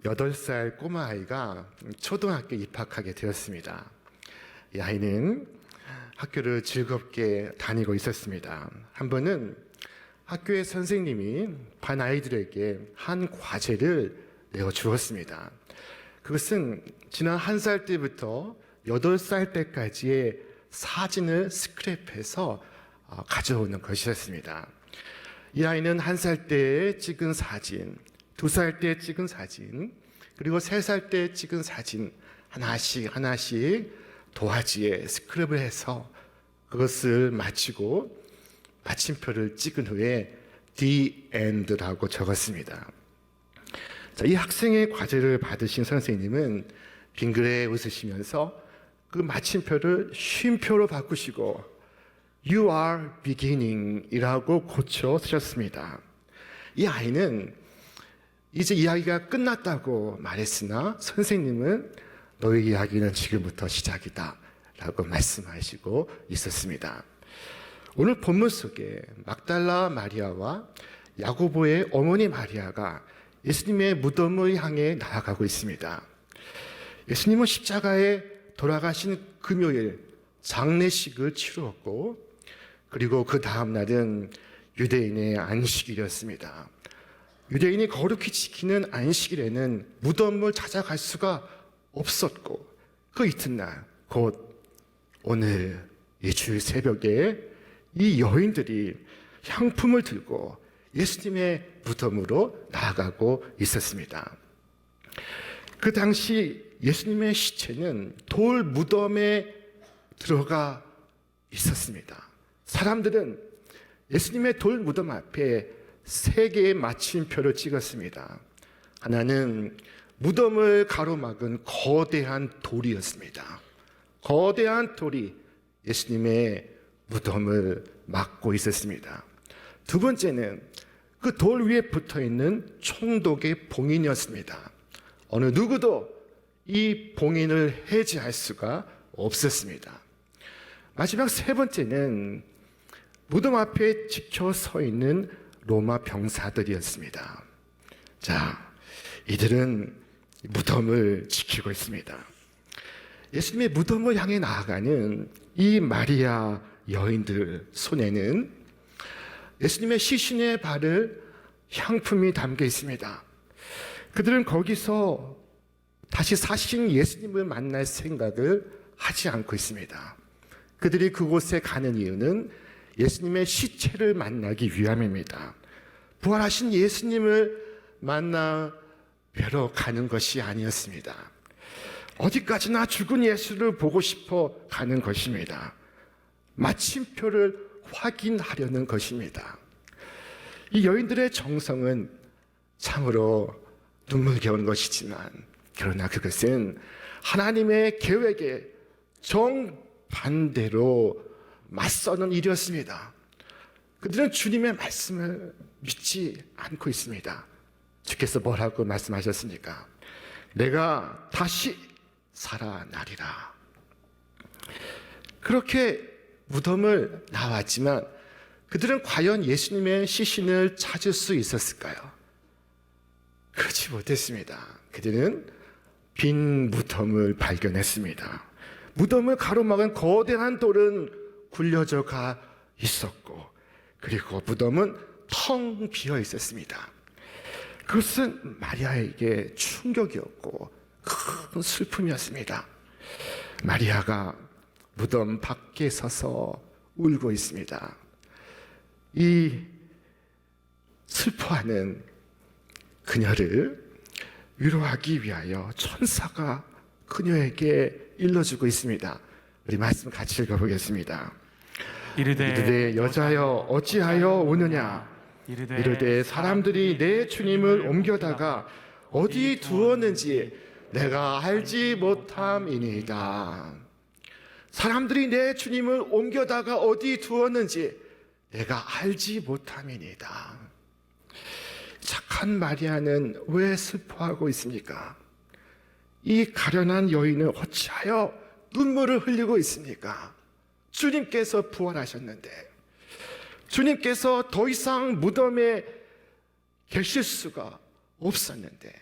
8살 꼬마아이가 초등학교 입학하게 되었습니다. 이 아이는 학교를 즐겁게 다니고 있었습니다. 한 번은 학교의 선생님이 반 아이들에게 한 과제를 내어주었습니다. 그것은 지난 1살 때부터 8살 때까지의 사진을 스크랩해서 가져오는 것이었습니다. 이 아이는 1살 때 찍은 사진, 2살 때 찍은 사진, 그리고 3살 때 찍은 사진 하나씩 도화지에 스크랩을 해서 그것을 마치고 마침표를 찍은 후에 The End라고 적었습니다. 자, 이 학생의 과제를 받으신 선생님은 빙그레 웃으시면서 그 마침표를 쉼표로 바꾸시고 You are beginning 이라고 고쳐 쓰셨습니다. 이 아이는 이제 이야기가 끝났다고 말했으나 선생님은 너의 이야기는 지금부터 시작이다 라고 말씀하시고 있었습니다. 오늘 본문 속에 막달라 마리아와 야고보의 어머니 마리아가 예수님의 무덤을 향해 나아가고 있습니다. 예수님은 십자가에 돌아가신 금요일 장례식을 치루었고, 그리고 그 다음 날은 유대인의 안식일이었습니다. 유대인이 거룩히 지키는 안식일에는 무덤을 찾아갈 수가 없었고, 그 이튿날 곧 오늘 이 주일 새벽에 이 여인들이 향품을 들고 예수님의 무덤으로 나아가고 있었습니다. 그 당시 예수님의 시체는 돌 무덤에 들어가 있었습니다. 사람들은 예수님의 돌 무덤 앞에 3개의 마침표를 찍었습니다. 하나는 무덤을 가로막은 거대한 돌이었습니다. 거대한 돌이 예수님의 무덤을 막고 있었습니다. 두 번째는 그 돌 위에 붙어있는 총독의 봉인이었습니다. 어느 누구도 이 봉인을 해제할 수가 없었습니다. 마지막 3번째는 무덤 앞에 지켜 서 있는 로마 병사들이었습니다. 자, 이들은 무덤을 지키고 있습니다. 예수님의 무덤을 향해 나아가는 이 마리아 여인들 손에는 예수님의 시신에 바를 향품이 담겨 있습니다. 그들은 거기서 다시 사신 예수님을 만날 생각을 하지 않고 있습니다. 그들이 그곳에 가는 이유는 예수님의 시체를 만나기 위함입니다. 부활하신 예수님을 만나 뵈러 가는 것이 아니었습니다. 어디까지나 죽은 예수를 보고 싶어 가는 것입니다. 마침표를 확인하려는 것입니다. 이 여인들의 정성은 참으로 눈물겨운 것이지만, 그러나 그것은 하나님의 계획에 정반대로 맞서는 일이었습니다. 그들은 주님의 말씀을 믿지 않고 있습니다. 주께서 뭐라고 말씀하셨습니까? 내가 다시 살아나리라. 그렇게 무덤을 나왔지만 그들은 과연 예수님의 시신을 찾을 수 있었을까요? 그렇지 못했습니다. 그들은 빈 무덤을 발견했습니다. 무덤을 가로막은 거대한 돌은 굴려져 가 있었고, 그리고 무덤은 텅 비어 있었습니다. 그것은 마리아에게 충격이었고 큰 슬픔이었습니다. 마리아가 무덤 밖에 서서 울고 있습니다. 이 슬퍼하는 그녀를 위로하기 위하여 천사가 그녀에게 일러주고 있습니다. 우리 말씀 같이 읽어보겠습니다. 이르되 여자여 어찌하여 우느냐? 이르되 사람들이 내 주님을 옮겨다가 어디 두었는지 내가 알지 못함이니이다. 사람들이 내 주님을 옮겨다가 어디 두었는지 내가 알지 못함이니이다. 착한 마리아는 왜 슬퍼하고 있습니까? 이 가련한 여인은 어찌하여 눈물을 흘리고 있습니까? 주님께서 부활하셨는데, 주님께서 더 이상 무덤에 계실 수가 없었는데,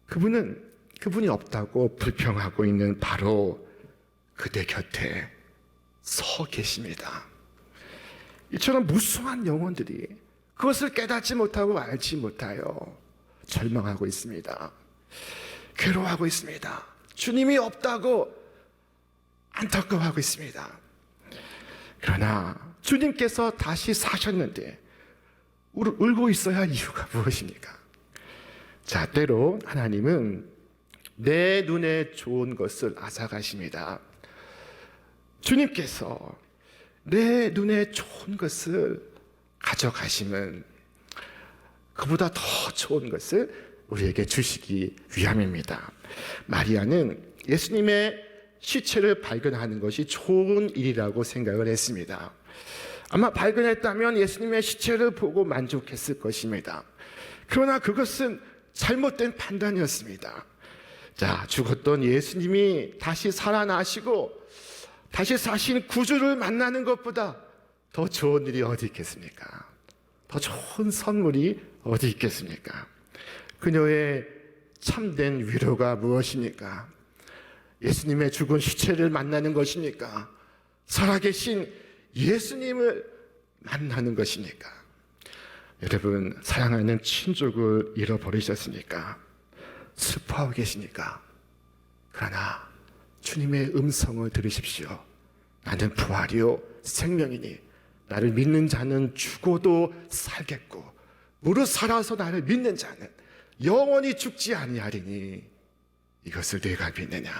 그분이 없다고 불평하고 있는 바로 그대 곁에 서 계십니다. 이처럼 무수한 영혼들이 그것을 깨닫지 못하고 알지 못하여 절망하고 있습니다. 괴로워하고 있습니다. 주님이 없다고 안타까워하고 있습니다. 그러나 주님께서 다시 사셨는데 울고 있어야 할 이유가 무엇입니까? 자, 때로 하나님은 내 눈에 좋은 것을 앗아가십니다. 주님께서 내 눈에 좋은 것을 가져가시면 그보다 더 좋은 것을 우리에게 주시기 위함입니다. 마리아는 예수님의 시체를 발견하는 것이 좋은 일이라고 생각을 했습니다. 아마 발견했다면 예수님의 시체를 보고 만족했을 것입니다. 그러나 그것은 잘못된 판단이었습니다. 자, 죽었던 예수님이 다시 살아나시고 다시 사신 구주를 만나는 것보다 더 좋은 일이 어디 있겠습니까? 더 좋은 선물이 어디 있겠습니까? 그녀의 참된 위로가 무엇입니까? 예수님의 죽은 시체를 만나는 것입니까? 살아계신 예수님을 만나는 것입니까? 여러분, 사랑하는 친족을 잃어버리셨습니까? 슬퍼하고 계십니까? 그러나 주님의 음성을 들으십시오. 나는 부활이요 생명이니 나를 믿는 자는 죽어도 살겠고 무릇 살아서 나를 믿는 자는 영원히 죽지 아니하리니 이것을 내가 믿느냐?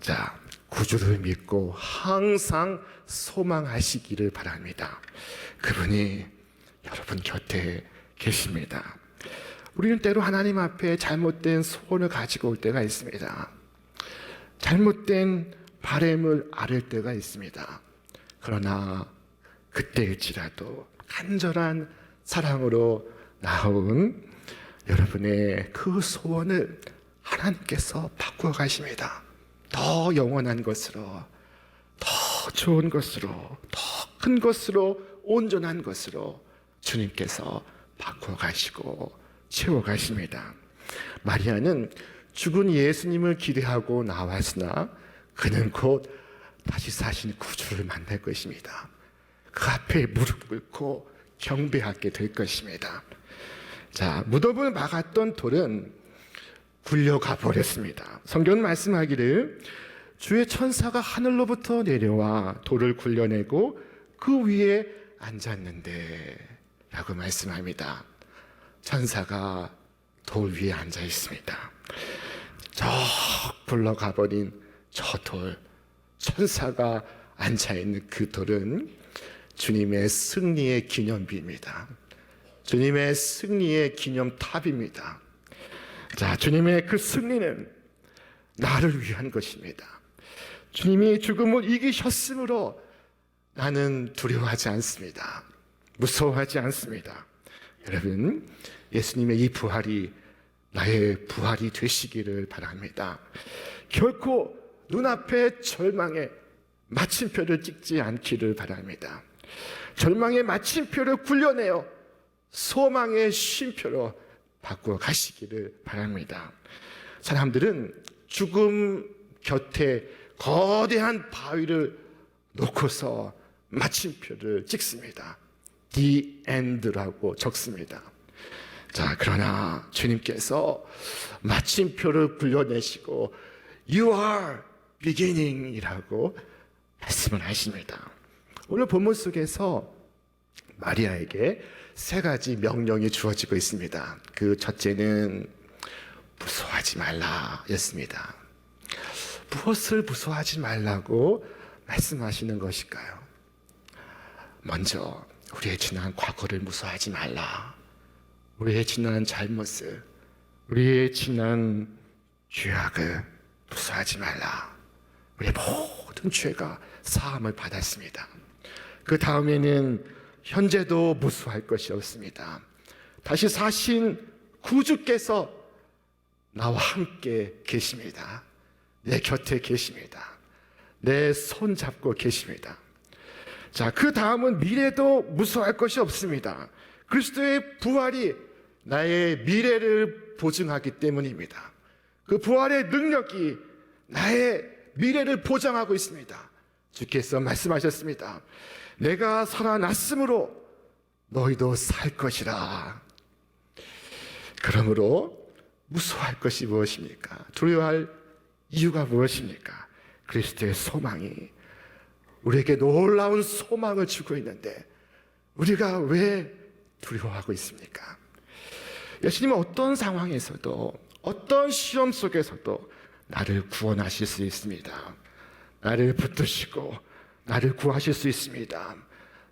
자, 구주를 믿고 항상 소망하시기를 바랍니다. 그분이 여러분 곁에 계십니다. 우리는 때로 하나님 앞에 잘못된 소원을 가지고 올 때가 있습니다. 잘못된 바람을 아를 때가 있습니다. 그러나 그때일지라도 간절한 사랑으로 나온 여러분의 그 소원을 하나님께서 바꾸어 가십니다. 더 영원한 것으로, 더 좋은 것으로, 더 큰 것으로, 온전한 것으로 주님께서 바꾸어 가시고 채워 가십니다. 마리아는 죽은 예수님을 기대하고 나왔으나 그는 곧 다시 사신 구주를 만날 것입니다. 그 앞에 무릎 꿇고 경배하게 될 것입니다. 자, 무덤을 막았던 돌은 굴려가 버렸습니다. 성경은 말씀하기를 주의 천사가 하늘로부터 내려와 돌을 굴려내고 그 위에 앉았는데 라고 말씀합니다. 천사가 돌 위에 앉아 있습니다. 저 굴러가 버린 저 돌, 천사가 앉아 있는 그 돌은 주님의 승리의 기념비입니다. 주님의 승리의 기념탑입니다. 자, 주님의 그 승리는 나를 위한 것입니다. 주님이 죽음을 이기셨으므로 나는 두려워하지 않습니다. 무서워하지 않습니다. 여러분, 예수님의 이 부활이 나의 부활이 되시기를 바랍니다. 결코 눈앞에 절망의 마침표를 찍지 않기를 바랍니다. 절망의 마침표를 굴려내어 소망의 쉼표로 바꾸어 가시기를 바랍니다. 사람들은 죽음 곁에 거대한 바위를 놓고서 마침표를 찍습니다. The end라고 적습니다. 자, 그러나 주님께서 마침표를 굴려내시고 You are beginning 이라고 말씀을 하십니다. 오늘 본문 속에서 마리아에게 세 가지 명령이 주어지고 있습니다. 그 첫째는 무서워하지 말라 였습니다. 무엇을 무서워하지 말라고 말씀하시는 것일까요? 먼저 우리의 지난 과거를 무서워하지 말라. 우리의 지난 잘못을, 우리의 지난 죄악을 무서워하지 말라. 우리의 모든 죄가 사함을 받았습니다. 그 다음에는 현재도 무서워할 것이 없습니다. 다시 사신 구주께서 나와 함께 계십니다. 내 곁에 계십니다. 내 손 잡고 계십니다. 자, 그 다음은 미래도 무서워할 것이 없습니다. 그리스도의 부활이 나의 미래를 보증하기 때문입니다. 그 부활의 능력이 나의 미래를 보장하고 있습니다. 주께서 말씀하셨습니다. 내가 살아났으므로 너희도 살 것이라. 그러므로 무서워할 것이 무엇입니까? 두려워할 이유가 무엇입니까? 그리스도의 소망이 우리에게 놀라운 소망을 주고 있는데 우리가 왜 두려워하고 있습니까? 예수님은 어떤 상황에서도 어떤 시험 속에서도 나를 구원하실 수 있습니다. 나를 붙드시고 나를 구하실 수 있습니다.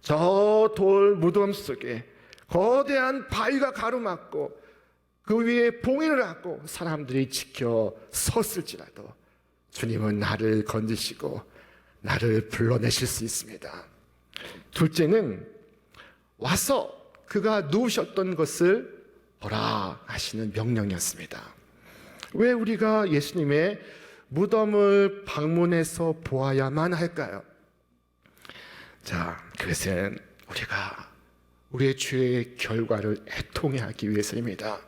저 돌 무덤 속에 거대한 바위가 가로막고 그 위에 봉인을 하고 사람들이 지켜 섰을지라도 주님은 나를 건지시고 나를 불러내실 수 있습니다. 둘째는 와서 그가 누우셨던 것을 보라 하시는 명령이었습니다. 왜 우리가 예수님의 무덤을 방문해서 보아야만 할까요? 자, 그것은 우리가 우리의 죄의 결과를 애통해 하기 위해서입니다.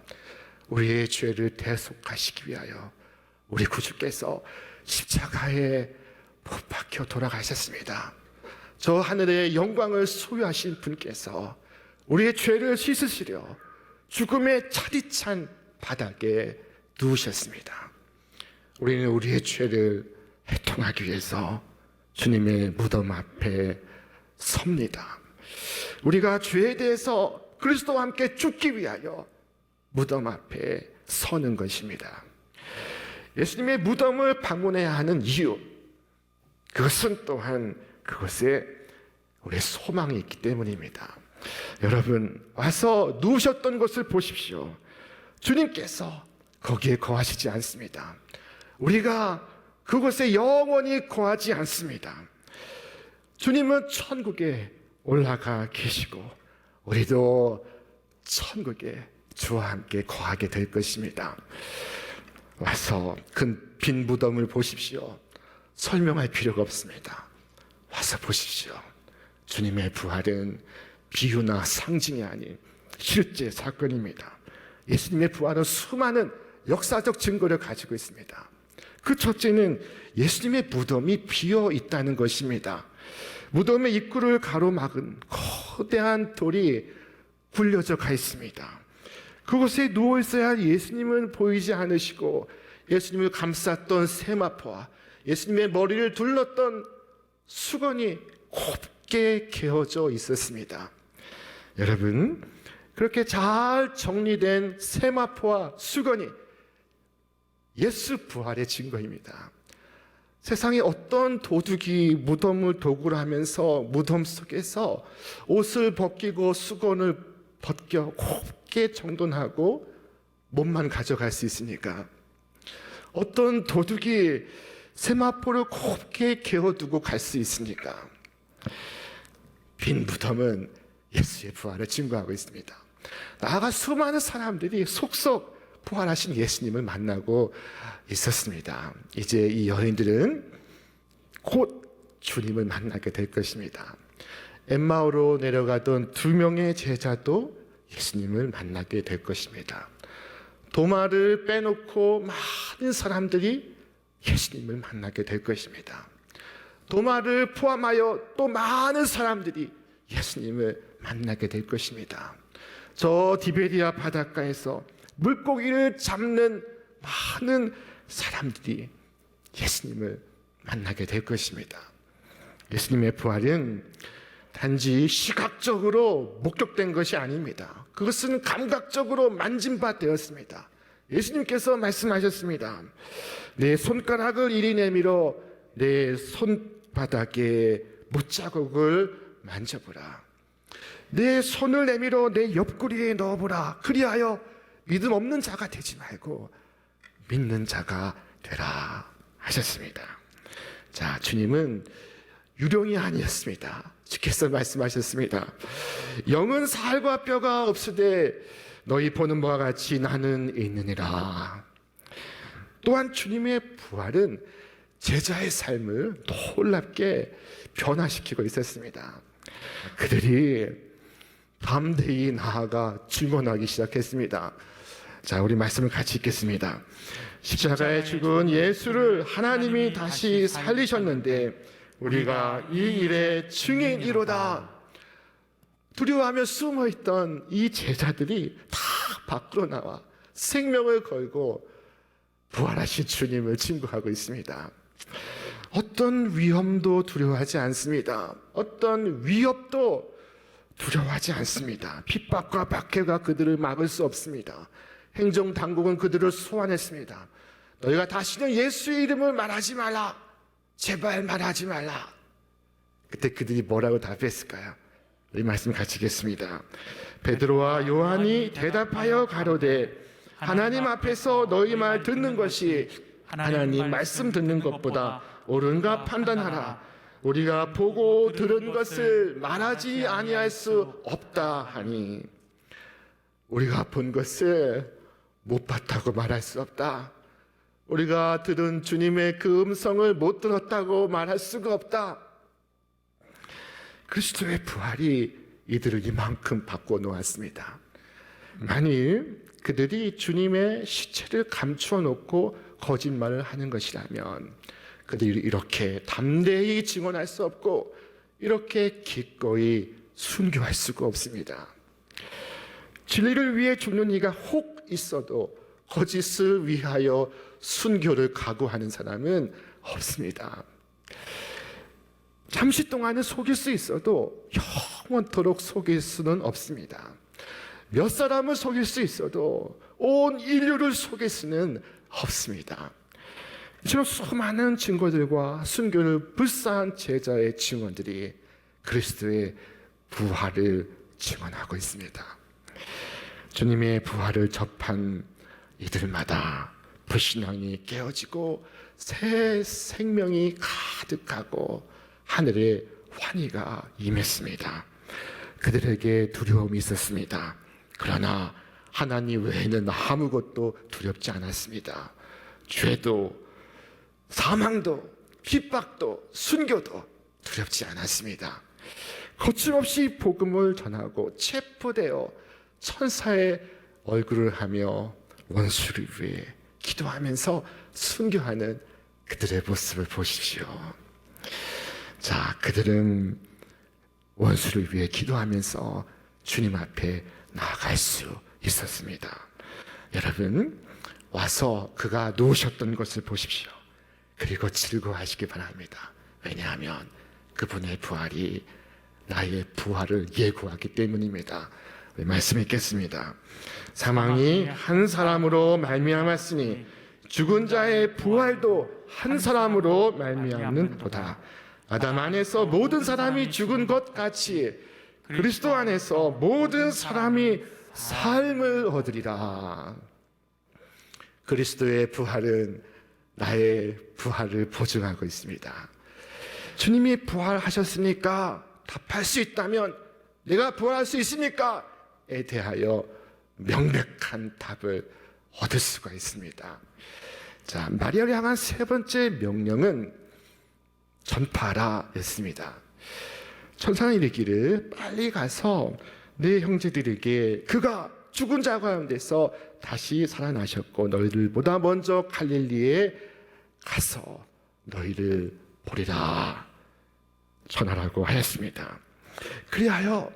우리의 죄를 대속하시기 위하여 우리 구주께서 십자가에 못 박혀 돌아가셨습니다. 저 하늘의 영광을 소유하신 분께서 우리의 죄를 씻으시려 죽음의 차디찬 바닥에 누우셨습니다. 우리는 우리의 죄를 해통하기 위해서 주님의 무덤 앞에 섭니다. 우리가 죄에 대해서 그리스도와 함께 죽기 위하여 무덤 앞에 서는 것입니다. 예수님의 무덤을 방문해야 하는 이유, 그것은 또한 그것에 우리의 소망이 있기 때문입니다. 여러분, 와서 누우셨던 것을 보십시오. 주님께서 거기에 거하시지 않습니다. 우리가 그곳에 영원히 거하지 않습니다. 주님은 천국에 올라가 계시고 우리도 천국에 주와 함께 거하게 될 것입니다. 와서 그 빈 무덤을 보십시오. 설명할 필요가 없습니다. 와서 보십시오. 주님의 부활은 비유나 상징이 아닌 실제 사건입니다. 예수님의 부활은 수많은 역사적 증거를 가지고 있습니다. 그 첫째는 예수님의 무덤이 비어 있다는 것입니다. 무덤의 입구를 가로막은 거대한 돌이 굴려져 가 있습니다. 그곳에 누워 있어야 할 예수님은 보이지 않으시고 예수님을 감쌌던 세마포와 예수님의 머리를 둘렀던 수건이 곱게 개어져 있었습니다. 여러분, 그렇게 잘 정리된 세마포와 수건이 예수 부활의 증거입니다. 세상에 어떤 도둑이 무덤을 도구로 하면서 무덤 속에서 옷을 벗기고 수건을 벗겨 곱게 정돈하고 몸만 가져갈 수 있습니까? 어떤 도둑이 세마포를 곱게 개어두고 갈 수 있습니까? 빈 무덤은 예수의 부활을 증거하고 있습니다. 나아가 수많은 사람들이 속속 부활하신 예수님을 만나고 있었습니다. 이제 이 여인들은 곧 주님을 만나게 될 것입니다. 엠마오로 내려가던 2명의 제자도 예수님을 만나게 될 것입니다. 도마를 빼놓고 많은 사람들이 예수님을 만나게 될 것입니다. 도마를 포함하여 또 많은 사람들이 예수님을 만나게 될 것입니다. 저 디베리아 바닷가에서 물고기를 잡는 많은 사람들이 예수님을 만나게 될 것입니다. 예수님의 부활은 단지 시각적으로 목격된 것이 아닙니다. 그것은 감각적으로 만진 바 되었습니다. 예수님께서 말씀하셨습니다. 내 손가락을 이리 내밀어 내 손바닥에 못자국을 만져보라. 내 손을 내밀어 내 옆구리에 넣어보라. 그리하여 믿음 없는 자가 되지 말고 믿는 자가 되라 하셨습니다. 자, 주님은 유령이 아니었습니다. 주께서 말씀하셨습니다. 영은 살과 뼈가 없으되 너희 보는 바와 같이 나는 있느니라. 또한 주님의 부활은 제자의 삶을 놀랍게 변화시키고 있었습니다. 그들이 담대히 나아가 증언하기 시작했습니다. 자, 우리 말씀을 같이 읽겠습니다. 십자가에 죽은 예수를 하나님이 다시 살리셨는데 우리가 이 일의 증인이로다. 두려워하며 숨어있던 이 제자들이 다 밖으로 나와 생명을 걸고 부활하신 주님을 증거하고 있습니다. 어떤 위험도 두려워하지 않습니다. 어떤 위협도 두려워하지 않습니다. 핍박과 박해가 그들을 막을 수 없습니다. 행정당국은 그들을 소환했습니다. 너희가 다시는 예수의 이름을 말하지 말라. 제발 말하지 말라. 그때 그들이 뭐라고 답했을까요? 우리 말씀 같이 읽겠습니다. 베드로와 요한이 대답하여 가로되 하나님 앞에서 너희 말 듣는 것이 하나님 말씀 듣는 것보다 옳은가 판단하라. 우리가 보고 들은 것을 말하지 아니할 수 없다 하니, 우리가 본 것을 못 봤다고 말할 수 없다. 우리가 들은 주님의 그 음성을 못 들었다고 말할 수가 없다. 그리스도의 부활이 이들을 이만큼 바꿔놓았습니다. 만일 그들이 주님의 시체를 감추어 놓고 거짓말을 하는 것이라면 그들이 이렇게 담대히 증언할 수 없고 이렇게 기꺼이 순교할 수가 없습니다. 진리를 위해 죽는 이가 혹 있어도 거짓을 위하여 순교를 각오하는 사람은 없습니다. 잠시 동안은 속일 수 있어도 영원토록 속일 수는 없습니다. 몇 사람을 속일 수 있어도 온 인류를 속일 수는 없습니다. 이처럼 수많은 증거들과 순교를 불사한 제자의 증언들이 그리스도의 부활을 증언하고 있습니다. 주님의 부활을 접한 이들마다 불신앙이 깨어지고 새 생명이 가득하고 하늘의 환희가 임했습니다. 그들에게 두려움이 있었습니다. 그러나 하나님 외에는 아무것도 두렵지 않았습니다. 죄도 사망도 핍박도 순교도 두렵지 않았습니다. 거침없이 복음을 전하고 체포되어 천사의 얼굴을 하며 원수를 위해 기도하면서 순교하는 그들의 모습을 보십시오. 자, 그들은 원수를 위해 기도하면서 주님 앞에 나아갈 수 있었습니다. 여러분, 와서 그가 누우셨던 것을 보십시오. 그리고 즐거워하시기 바랍니다. 왜냐하면 그분의 부활이 나의 부활을 예고하기 때문입니다. 말씀 읽겠습니다. 사망이 한 사람으로 말미암았으니 죽은 자의 부활도 한 사람으로 말미암는도다. 아담 안에서 모든 사람이 죽은 것 같이 그리스도 안에서 모든 사람이 삶을 얻으리라. 그리스도의 부활은 나의 부활을 보증하고 있습니다. 주님이 부활하셨으니까 답할 수 있다면 내가 부활할 수 있습니까? 에 대하여 명백한 답을 얻을 수가 있습니다. 자, 마리아를 향한 세 번째 명령은 전파하라 였습니다. 천사는 이르기를 빨리 가서 내 형제들에게 그가 죽은 자 가운데서 다시 살아나셨고 너희들보다 먼저 갈릴리에 가서 너희를 보리라 전하라고 하였습니다. 그리하여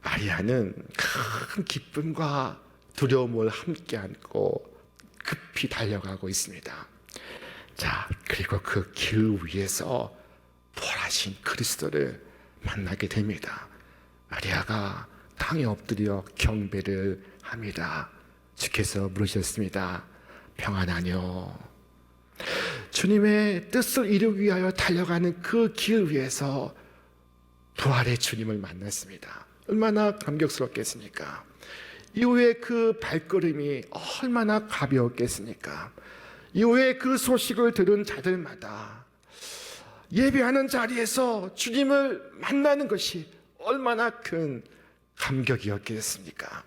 마리아는 큰 기쁨과 두려움을 함께 안고 급히 달려가고 있습니다. 자, 그리고 그 길 위에서 부활하신 그리스도를 만나게 됩니다. 마리아가 땅에 엎드려 경배를 합니다. 주께서 물으셨습니다. 평안하뇨? 주님의 뜻을 이루기 위하여 달려가는 그 길 위에서 부활의 주님을 만났습니다. 얼마나 감격스럽겠습니까? 이후에 그 발걸음이 얼마나 가벼웠겠습니까? 이후에 그 소식을 들은 자들마다 예배하는 자리에서 주님을 만나는 것이 얼마나 큰 감격이었겠습니까?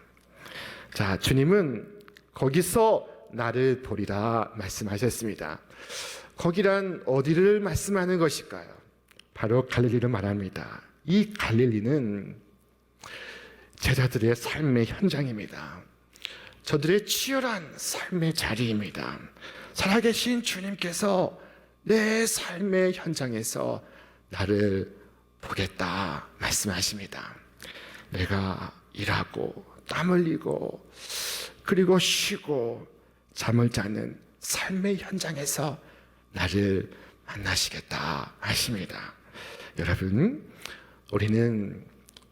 자, 주님은 거기서 나를 보리라 말씀하셨습니다. 거기란 어디를 말씀하는 것일까요? 바로 갈릴리를 말합니다. 이 갈릴리는 제자들의 삶의 현장입니다. 저들의 치열한 삶의 자리입니다. 살아계신 주님께서 내 삶의 현장에서 나를 보겠다 말씀하십니다. 내가 일하고 땀 흘리고 그리고 쉬고 잠을 자는 삶의 현장에서 나를 만나시겠다 하십니다. 여러분, 우리는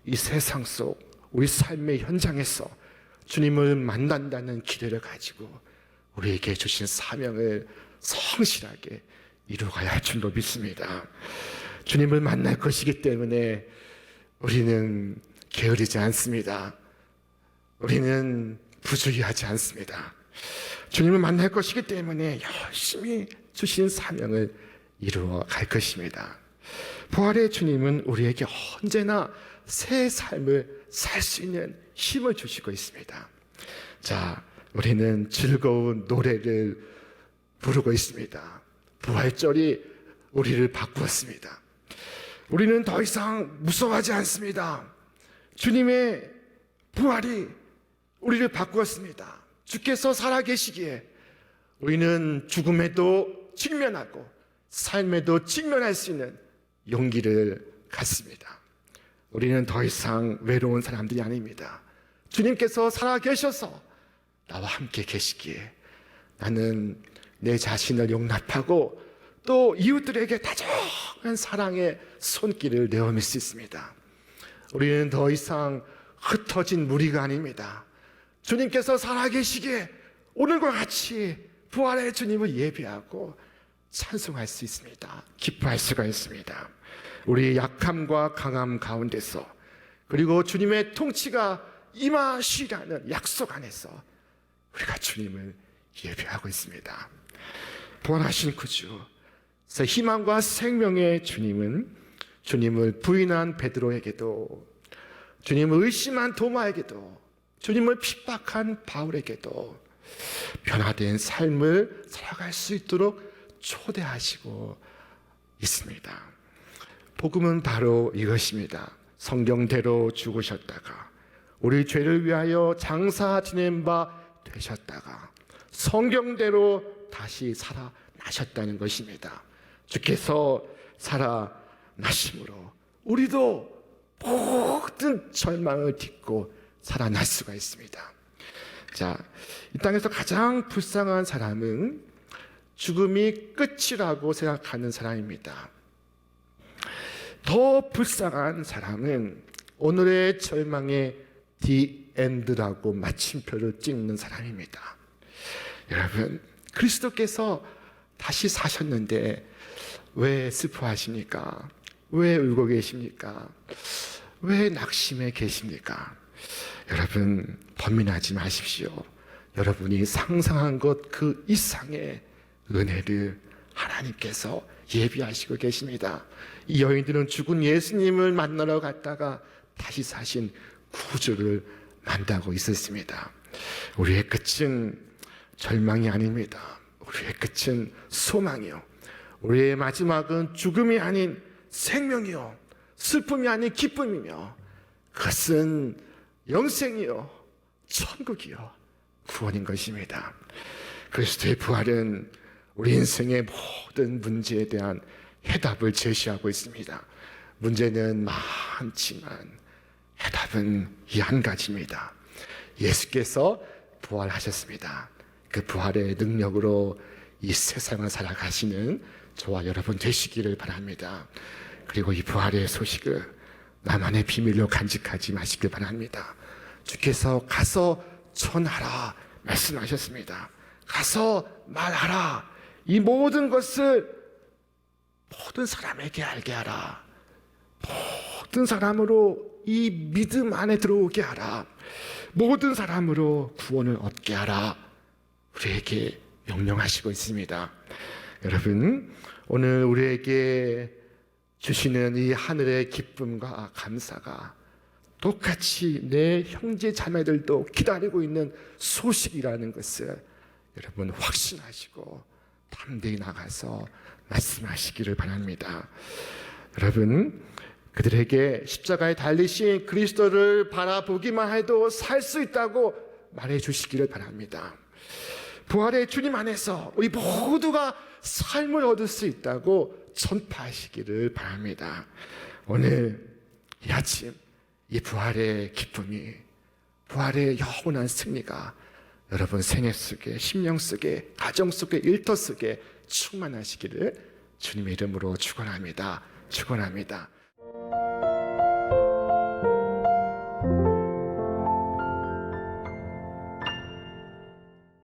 이 세상 속 우리 삶의 현장에서 주님을 만난다는 기대를 가지고 우리에게 주신 사명을 성실하게 이루어가야 할 줄로 믿습니다. 주님을 만날 것이기 때문에 우리는 게으르지 않습니다. 우리는 부주의하지 않습니다. 주님을 만날 것이기 때문에 열심히 주신 사명을 이루어 갈 것입니다. 부활의 주님은 우리에게 언제나 새 삶을 살 수 있는 힘을 주시고 있습니다. 자, 우리는 즐거운 노래를 부르고 있습니다. 부활절이 우리를 바꾸었습니다. 우리는 더 이상 무서워하지 않습니다. 주님의 부활이 우리를 바꾸었습니다. 주께서 살아계시기에 우리는 죽음에도 직면하고 삶에도 직면할 수 있는 용기를 갖습니다. 우리는 더 이상 외로운 사람들이 아닙니다. 주님께서 살아계셔서 나와 함께 계시기에 나는 내 자신을 용납하고 또 이웃들에게 다정한 사랑의 손길을 내어밀 수 있습니다. 우리는 더 이상 흩어진 무리가 아닙니다. 주님께서 살아계시기에 오늘과 같이 부활의 주님을 예배하고 찬송할 수 있습니다. 기뻐할 수가 있습니다. 우리의 약함과 강함 가운데서 그리고 주님의 통치가 임하시라는 약속 안에서 우리가 주님을 예배하고 있습니다. 부활하신 구주, 희망과 생명의 주님은 주님을 부인한 베드로에게도, 주님을 의심한 도마에게도, 주님을 핍박한 바울에게도 변화된 삶을 살아갈 수 있도록 초대하시고 있습니다. 복음은 바로 이것입니다. 성경대로 죽으셨다가 우리 죄를 위하여 장사 지낸 바 되셨다가 성경대로 다시 살아나셨다는 것입니다. 주께서 살아나심으로 우리도 모든 절망을 딛고 살아날 수가 있습니다. 자, 이 땅에서 가장 불쌍한 사람은 죽음이 끝이라고 생각하는 사람입니다. 더 불쌍한 사람은 오늘의 절망의 The End라고 마침표를 찍는 사람입니다. 여러분, 그리스도께서 다시 사셨는데 왜 슬퍼하십니까? 왜 울고 계십니까? 왜 낙심해 계십니까? 여러분, 범민하지 마십시오. 여러분이 상상한 것 그 이상의 은혜를 하나님께서 예비하시고 계십니다. 이 여인들은 죽은 예수님을 만나러 갔다가 다시 사신 구주를 만나고 있었습니다. 우리의 끝은 절망이 아닙니다. 우리의 끝은 소망이요. 우리의 마지막은 죽음이 아닌 생명이요. 슬픔이 아닌 기쁨이며 그것은 영생이요. 천국이요. 구원인 것입니다. 그리스도의 부활은 우리 인생의 모든 문제에 대한 해답을 제시하고 있습니다. 문제는 많지만 해답은 이 한 가지입니다. 예수께서 부활하셨습니다. 그 부활의 능력으로 이 세상을 살아가시는 저와 여러분 되시기를 바랍니다. 그리고 이 부활의 소식을 나만의 비밀로 간직하지 마시길 바랍니다. 주께서 가서 전하라 말씀하셨습니다. 가서 말하라. 이 모든 것을 모든 사람에게 알게 하라. 모든 사람으로 이 믿음 안에 들어오게 하라. 모든 사람으로 구원을 얻게 하라. 우리에게 명령하시고 있습니다. 여러분, 오늘 우리에게 주시는 이 하늘의 기쁨과 감사가 똑같이 내 형제 자매들도 기다리고 있는 소식이라는 것을 여러분 확신하시고 담대히 나가서 말씀하시기를 바랍니다. 여러분, 그들에게 십자가에 달리신 그리스도를 바라보기만 해도 살 수 있다고 말해 주시기를 바랍니다. 부활의 주님 안에서 우리 모두가 삶을 얻을 수 있다고 전파하시기를 바랍니다. 오늘 이 아침 이 부활의 기쁨이, 부활의 영원한 승리가 여러분 생애 속에, 심령 속에, 가정 속에, 일터 속에 충만하시기를 주님의 이름으로 축원합니다. 축원합니다.